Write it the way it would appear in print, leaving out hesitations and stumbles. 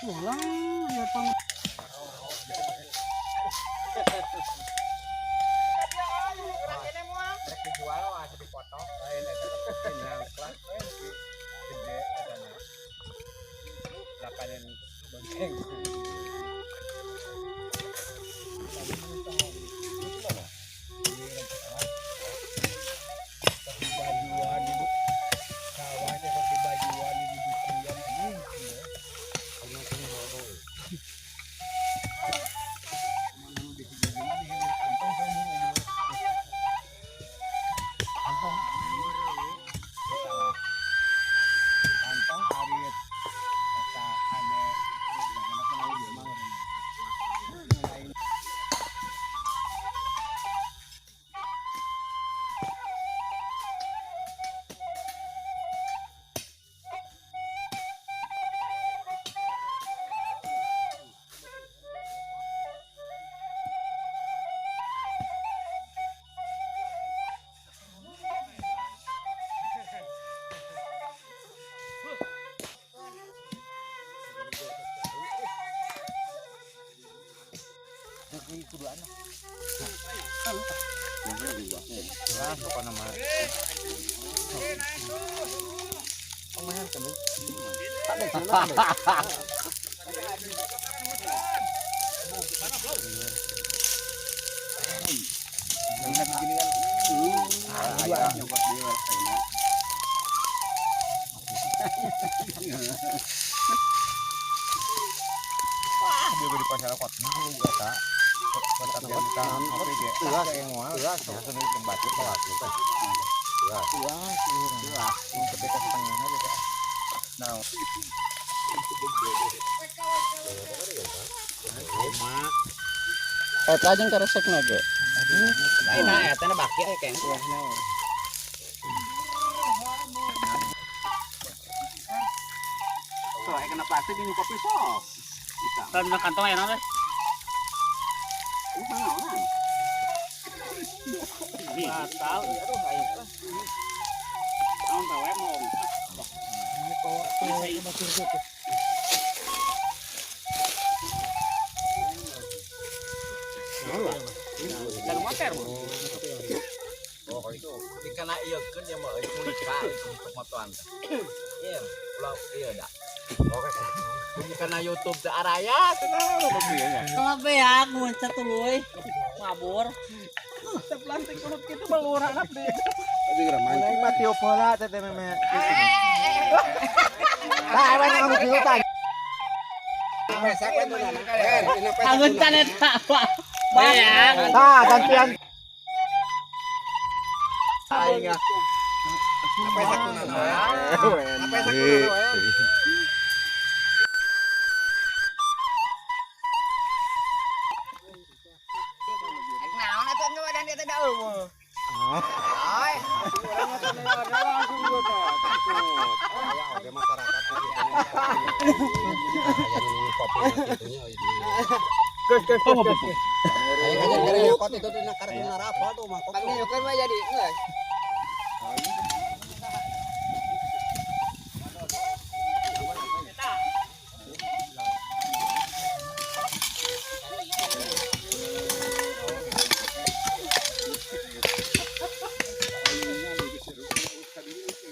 Walah, ya pang. Dijual wah dipotong lain eta tinggal kelas gede katanya. Lapanan bonceng. Bajuan di sawahnya seperti bajuan di dusun kuduan lah apa nama pemain kami begini kan nyoba dia di pasar kot mau gak kata kita ngopi dia yang mual ya seni yang batu kelas itu ketika setengahnya juga nah Eta jeung karesek nage. nah eta na baki aya keng so aya kena plastik ini kopi sok bisa Kan kantong aya naon teh? batal aduh ayo naon teh we mau ini bawa tuh masuk situ Kan motor. oh itu dikena ieukeun ya mah itu nikah untuk motoan iya ulah ieu da oke dikena YouTube teh araya cenah begeunya Kelabeak muncrat tuluy. Mabur. plastik kulit kitu balurana deh Aduh ramai. mati opola teh meme Nah, emang kamu pilutan. Anguntan eta, Pak. Bayang. Nah, gantian. aing ah apa sakuna apa sakuna Naon atuh nu badan dia teh da eueuh. Ai. langsung gua ada masyarakat Ayo ngajar-ngajar kot itu di nakar di narapal tuh mah. Bang nyukeun mah jadi geus.